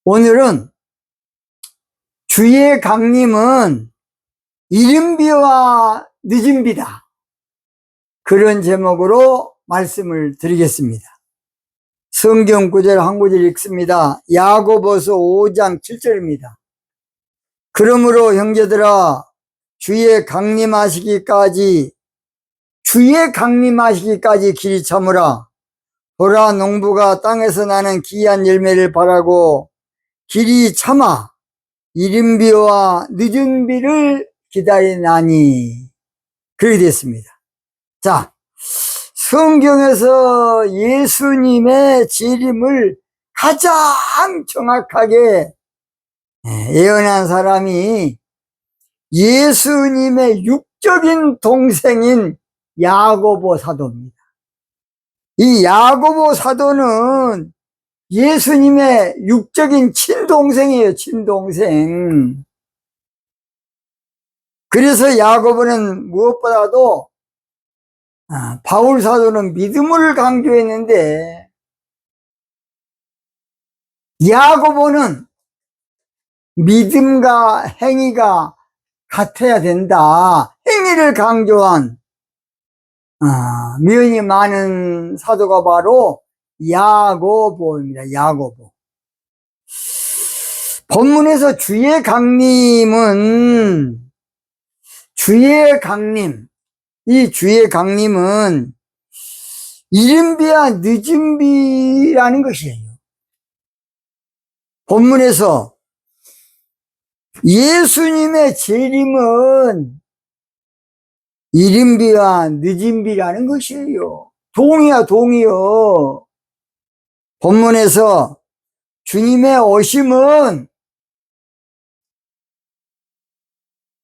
오늘은 주의 강림은 이른비와 늦은비다. 그런 제목으로 말씀을 드리겠습니다. 성경 구절 한 구절 읽습니다. 야고보서 5장 7절입니다. 그러므로 형제들아 주의 강림하시기까지 길이 참으라. 보라, 농부가 땅에서 나는 귀한 열매를 바라고 길이 참아 이른비와 늦은비를 기다리나니. 그렇게 됐습니다. 자, 성경에서 예수님의 재림을 가장 정확하게 예언한 사람이 예수님의 육적인 동생인 야고보 사도입니다. 이 야고보 사도는 예수님의 육적인 친동생이에요. 친동생. 그래서 야고보는 무엇보다도 바울 사도는 믿음을 강조했는데 야고보는 믿음과 행위가 같아야 된다. 행위를 강조한 면이 많은 사도가 바로 야고보입니다. 야고보. 본문에서 주의 강림은 이 주의 강림은 이른비와 늦은비라는 것이에요. 본문에서 예수님의 재림은 이른비와 늦은비라는 것이에요. 동이요. 본문에서 주님의 오심은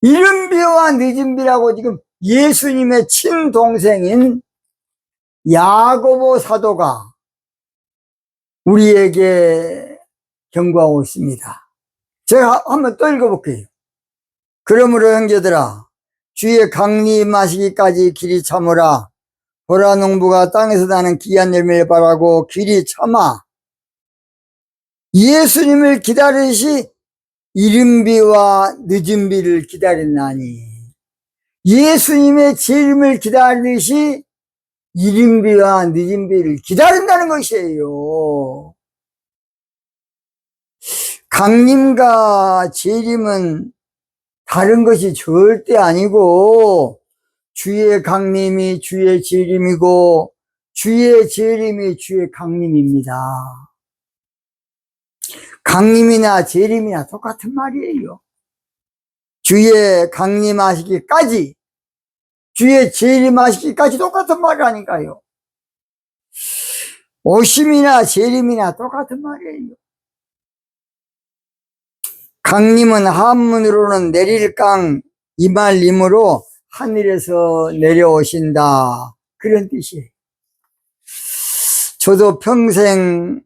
이른비와 늦은비라고 지금 예수님의 친동생인 야고보 사도가 우리에게 경고하고 있습니다. 제가 한번 또 읽어볼게요. 그러므로 형제들아 주의 강림하시기까지 길이 참으라. 보라, 농부가 땅에서 나는 귀한 열매를 바라고 길이 참아 예수님을 기다리시 이른비와 늦은비를 기다렸나니. 예수님의 재림을 기다리시 이른비와 늦은비를 기다린다는 것이에요. 강림과 재림은 다른 것이 절대 아니고 주의 강림이 주의 재림이고 주의 재림이 주의 강림입니다. 강림이나 재림이나 똑같은 말이에요. 주의 강림하시기까지, 주의 재림하시기까지 똑같은 말이라니까요. 오심이나 재림이나 똑같은 말이에요. 강림은 한문으로는 내릴강 이말림으로 하늘에서 내려오신다, 그런 뜻이에요. 저도 평생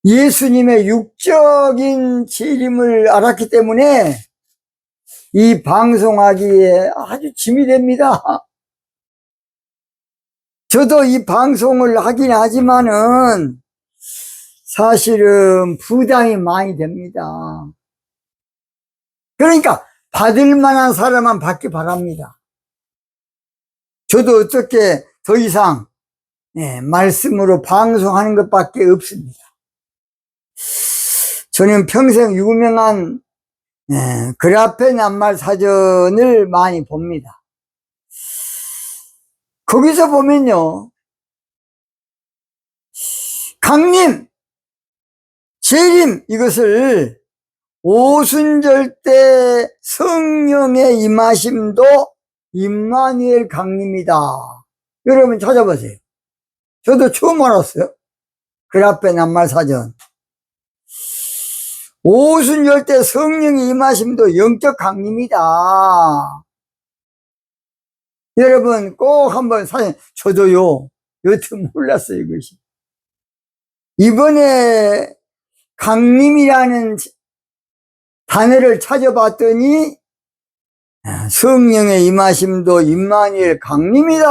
예수님의 육적인 재림을 알았기 때문에 이 방송하기에 아주 짐이 됩니다. 저도 이 방송을 하긴 하지만은 사실은 부담이 많이 됩니다. 그러니까 받을 만한 사람만 받기 바랍니다. 저도 어떻게 더 이상 말씀으로 방송하는 것밖에 없습니다. 저는 평생 유명한 그라페 낱말 사전을 많이 봅니다. 거기서 보면요, 강림, 재림, 이것을 오순절 때 성령의 임하심도 임마누엘 강림이다. 여러분 찾아보세요. 저도 처음 알았어요. 그라페 낱말 사전. 오순절 때 성령의 임하심도 영적 강림이다. 여러분 꼭 한번 저도요, 여튼 몰랐어요, 이것이. 이번에 강림이라는 단어를 찾아봤더니 성령의 임하심도 임마누엘 강림이다.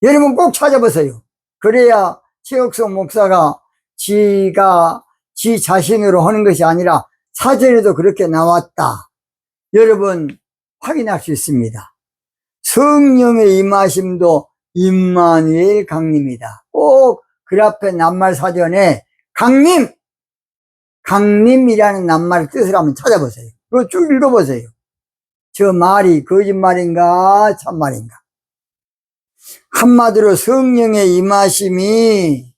여러분 꼭 찾아보세요. 그래야 최옥성 목사가 지 자신으로 하는 것이 아니라 사전에도 그렇게 나왔다. 여러분 확인할 수 있습니다. 성령의 임하심도 임마누엘 강림이다. 꼭 그 앞에 낱말 사전에 강림이라는 낱말의 뜻을 한번 찾아보세요. 그거 쭉 읽어보세요. 저 말이 거짓말인가 참말인가. 한마디로 성령의 임하심이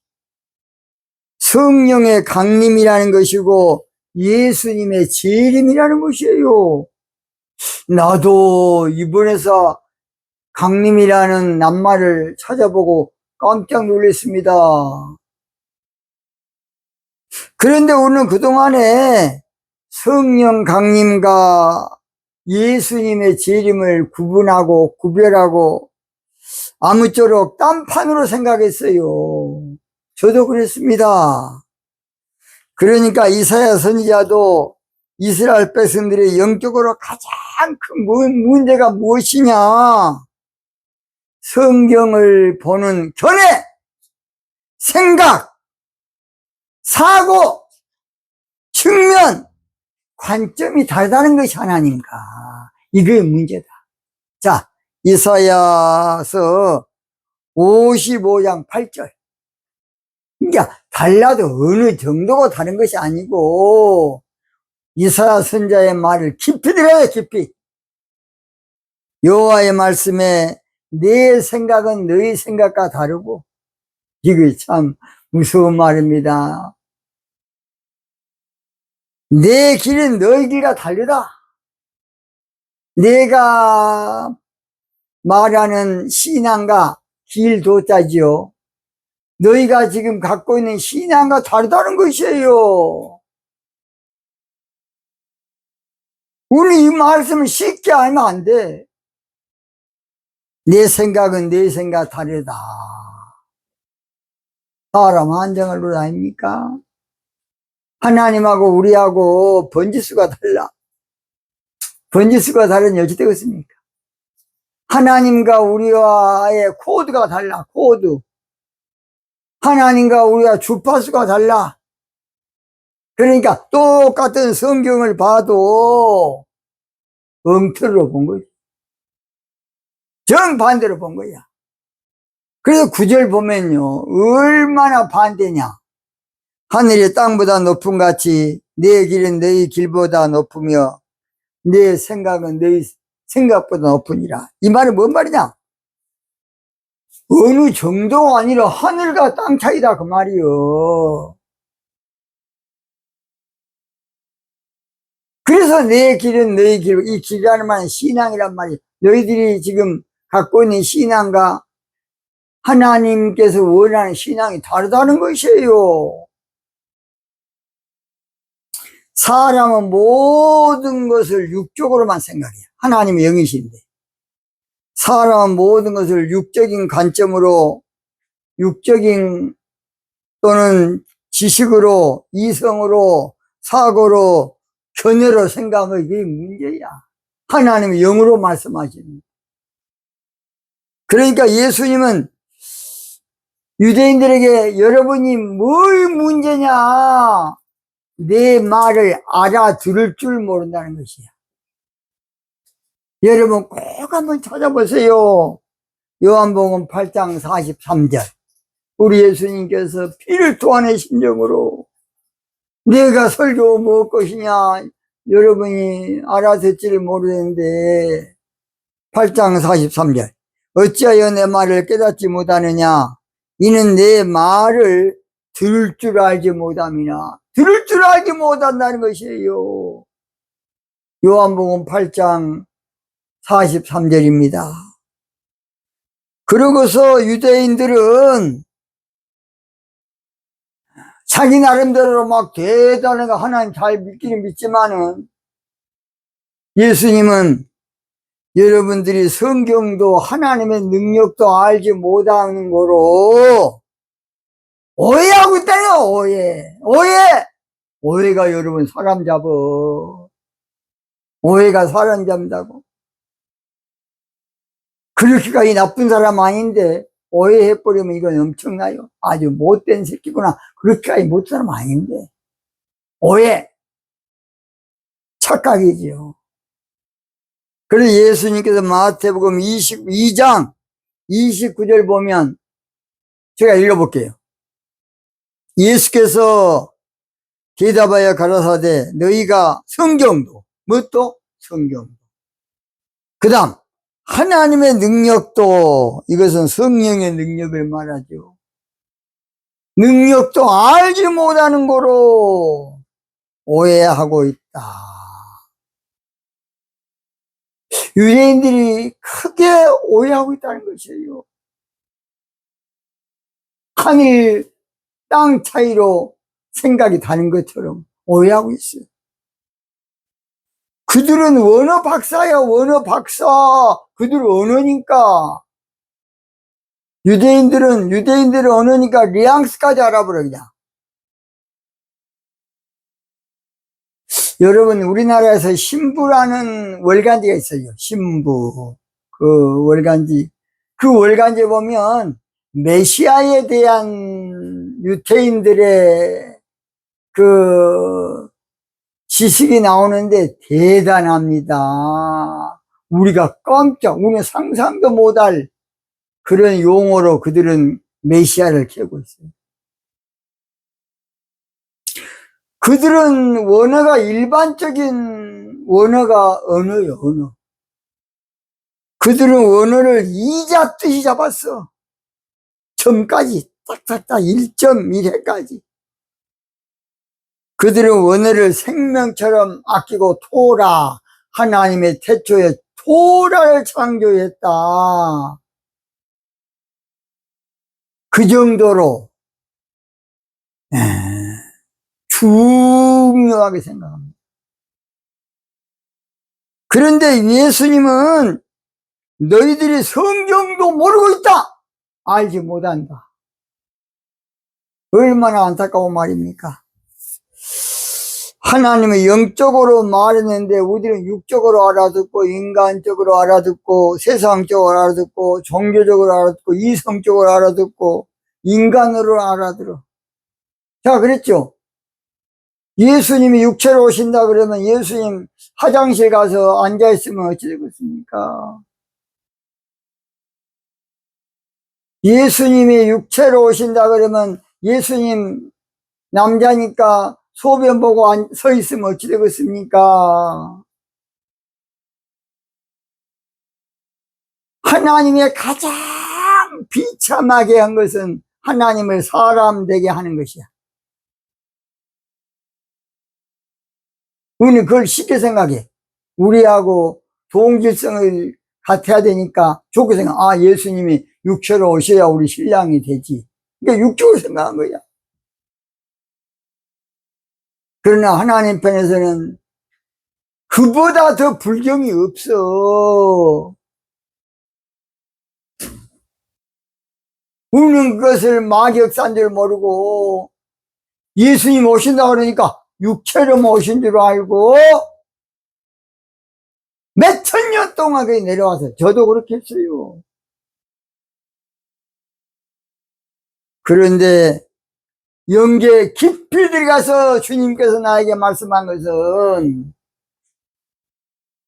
성령의 강림이라는 것이고 예수님의 재림이라는 것이에요. 나도 이번에서 강림이라는 낱말을 찾아보고 깜짝 놀랐습니다. 그런데 우리는 그동안에 성령 강림과 예수님의 재림을 구별하고 아무쪼록 딴판으로 생각했어요. 저도 그랬습니다. 그러니까 이사야 선지자도 이스라엘 백성들의 영적으로 가장 큰 문제가 무엇이냐? 성경을 보는 견해, 생각, 사고, 측면, 관점이 다르다는 것이 하나님과 이게 문제다. 자, 이사야서 55장 8절. 그러니까 달라도 어느 정도가 다른 것이 아니고 이사야 선지자의 말을 깊이 들어야 깊이. 여호와의 말씀에 내 생각은 너희 생각과 다르고 이게 참 무서운 말입니다. 내 길은 너희 길과 다르다. 내가 말하는 신앙과 길도자지요. 너희가 지금 갖고 있는 신앙과 다르다는 것이에요. 우리 이 말씀을 쉽게 알면 안 돼. 내 생각은 내 생각 다르다. 사람 한정을 로 아닙니까? 하나님하고 우리하고 번지수가 달라. 번지수가 다르니 어찌 되겠습니까? 하나님과 우리와의 코드가 달라. 코드. 하나님과 우리가 주파수가 달라. 그러니까 똑같은 성경을 봐도 엉터리로 본 거지. 정반대로 본 거야. 그래서 9절 보면요, 얼마나 반대냐. 하늘이 땅보다 높은 같이 내 길은 너희 길보다 높으며 내 생각은 너희 생각보다 높으니라. 이 말은 뭔 말이냐? 어느 정도가 아니라 하늘과 땅 차이다 그 말이요. 그래서 내 길은 너희 길, 이 길이라는 말은 신앙이란 말이, 너희들이 지금 갖고 있는 신앙과 하나님께서 원하는 신앙이 다르다는 것이에요. 사람은 모든 것을 육적으로만 생각해요. 하나님의 영이신데. 사람은 모든 것을 육적인 관점으로, 육적인 또는 지식으로, 이성으로, 사고로, 견해로 생각하면 이게 문제야. 하나님의 영으로 말씀하시는. 그러니까 예수님은 유대인들에게 여러분이 뭘 문제냐? 내 말을 알아들을 줄 모른다는 것이야. 여러분 꼭 한번 찾아보세요. 요한복음 8장 43절. 우리 예수님께서 피를 토하는 심정으로 내가 설교 무엇 것이냐 여러분이 알아듣지를 모르는데 8장 43절. 어찌하여 내 말을 깨닫지 못하느냐? 이는 내 말을 들을 줄 알지 못함이나. 들을 줄 알지 못한다는 것이에요. 요한복음 8장 43절입니다. 그러고서 유대인들은 자기 나름대로 막 대단한 거 하나님 잘 믿기는 믿지만은 예수님은 여러분들이 성경도 하나님의 능력도 알지 못하는 거로 오해하고 있다요. 오해가 여러분 사람 잡어. 오해가 사람 잡는다고. 그렇게까지 나쁜 사람 아닌데 오해해버리면 이건 엄청나요. 아주 못된 새끼구나. 그렇게까지 못된 사람 아닌데. 오해. 착각이지요. 그래서 예수님께서 마태복음 22장 29절 보면 제가 읽어볼게요. 예수께서 대답하여 가라사대 너희가 성경도 뭣도 성경도 그 다음 하나님의 능력도 이것은 성령의 능력을 말하죠. 능력도 알지 못하는 거로 오해하고 있다. 유대인들이 크게 오해하고 있다는 것이에요. 하늘 땅 차이로 생각이 다른 것처럼 오해하고 있어요. 그들은 원어 박사야, 원어 박사. 그들은 언어니까. 유대인들은 언어니까 뉘앙스까지 알아버려, 그냥. 여러분, 우리나라에서 신부라는 월간지가 있어요. 신부. 그 월간지. 그 월간지에 보면 메시아에 대한 유태인들의 그 지식이 나오는데 대단합니다. 우리가 우리는 상상도 못할 그런 용어로 그들은 메시아를 캐고 있어요. 그들은 원어가 일반적인 원어가 언어요, 언어. 그들은 원어를 이자 뜻이 잡았어. 점까지, 딱딱딱 1.1회까지. 그들은 원어를 생명처럼 아끼고 토라, 하나님의 태초에 토라를 창조했다. 그 정도로 중요하게 생각합니다. 그런데 예수님은 너희들이 성경도 모르고 있다. 알지 못한다. 얼마나 안타까운 말입니까? 하나님은 영적으로 말했는데 우리는 육적으로 알아듣고 인간적으로 알아듣고 세상적으로 알아듣고 종교적으로 알아듣고 이성적으로 알아듣고 인간으로 알아들어. 자, 그랬죠? 예수님이 육체로 오신다 그러면 예수님 화장실 가서 앉아있으면 어찌 되겠습니까? 예수님이 육체로 오신다 그러면 예수님 남자니까 소변 보고 서 있으면 어찌 되겠습니까? 하나님의 가장 비참하게 한 것은 하나님을 사람 되게 하는 것이야. 우리는 그걸 쉽게 생각해. 우리하고 동질성을 같아야 되니까 좋게 생각. 아, 예수님이 육체로 오셔야 우리 신랑이 되지. 그러니까 육적으로 생각한 거야. 그러나 하나님 편에서는 그보다 더 불경이 없어. 우는 것을 막역산 줄 모르고 예수님 오신다 그러니까 육체로 오신 줄 알고 몇 천 년 동안 거기 내려와서 저도 그렇게 했어요. 그런데 영계 깊이 들어가서 주님께서 나에게 말씀한 것은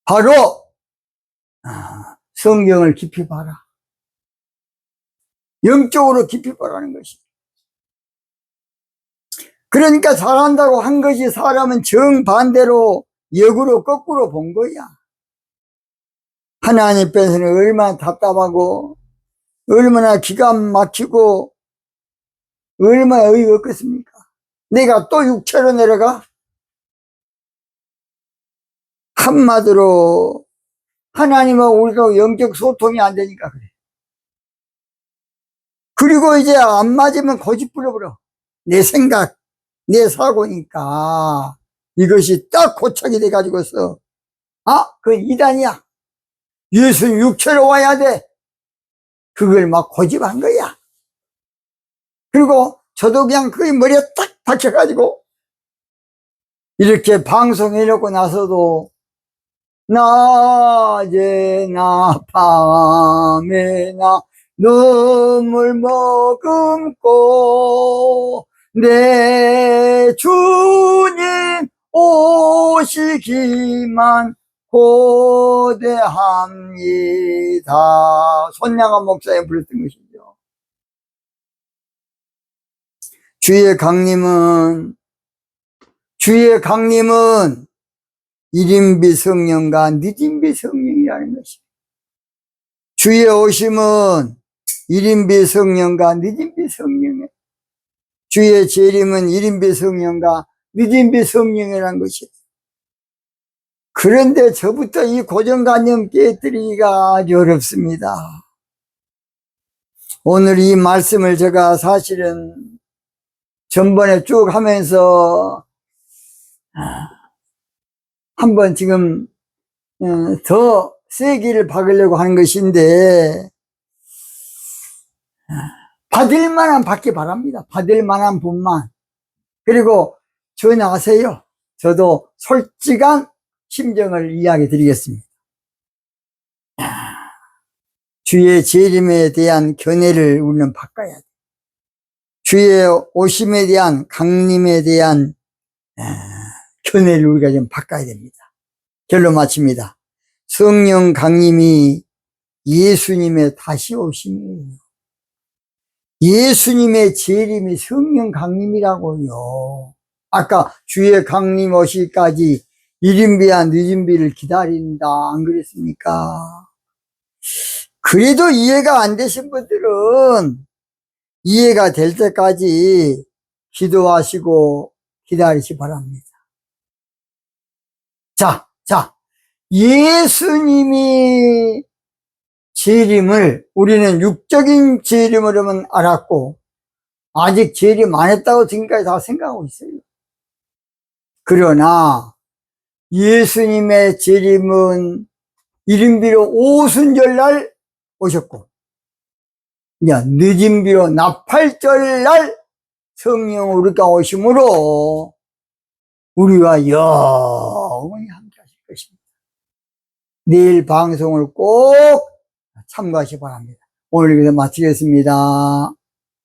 바로 성경을 깊이 봐라. 영적으로 깊이 보라는 것이. 그러니까 잘한다고 한 것이 사람은 정반대로 역으로 거꾸로 본 거야. 하나님 께서는 얼마나 답답하고 얼마나 기가 막히고 얼마나 의의가 없겠습니까? 내가 또 육체로 내려가? 한마디로 하나님과 우리가 영적 소통이 안 되니까 그래. 그리고 이제 안 맞으면 고집 부려버려. 내 생각, 내 사고니까 이것이 딱 고착이 돼가지고서 그건 이단이야. 예수님 육체로 와야 돼. 그걸 막 고집한 거야. 그리고 저도 그냥 그게 머리에 딱 박혀가지고 이렇게 방송해놓고 나서도 낮에나 밤에나 눈물 머금고 내 주님 오시기만 고대합니다. 손양한 목사님 불렀던 것이죠. 주의 강림은 일인비 성령과 늦은비 성령이라는 것입니다. 주의 오심은 일인비 성령과 늦은비 성령이에요. 주의 재림은 일인비 성령과 늦은비 성령이라는 것이에요. 그런데 저부터 이 고정관념 깨뜨리기가 아주 어렵습니다. 오늘 이 말씀을 제가 사실은 전번에 쭉 하면서 한번 지금 더 세기를 박으려고 하는 것인데, 받을 만한 받기 바랍니다. 받을 만한 분만. 그리고 전하세요. 저도 솔직한 심정을 이야기 드리겠습니다. 주의 재림에 대한 견해를 우리는 바꿔야 돼. 주의 오심에 대한 강림에 대한 견해를 우리가 좀 바꿔야 됩니다. 결론 마칩니다. 성령 강림이 예수님의 다시 오심이에요. 예수님의 재림이 성령 강림이라고요. 아까 주의 강림 오시기까지 일인비와 늦은비를 기다린다, 안 그랬습니까? 그래도 이해가 안 되신 분들은 이해가 될 때까지 기도하시고 기다리시 바랍니다. 자, 예수님이 재림을 우리는 육적인 재림으로만 알았고 아직 재림 안 했다고 지금까지 다 생각하고 있어요. 그러나 예수님의 재림은 일인비로 오순절날 오셨고 늦은비로 나팔절날 성령 우리가 오심으로 우리와 영원히 함께 하실 것입니다. 내일 방송을 꼭 참고하시 바랍니다. 오늘 여기서 마치겠습니다.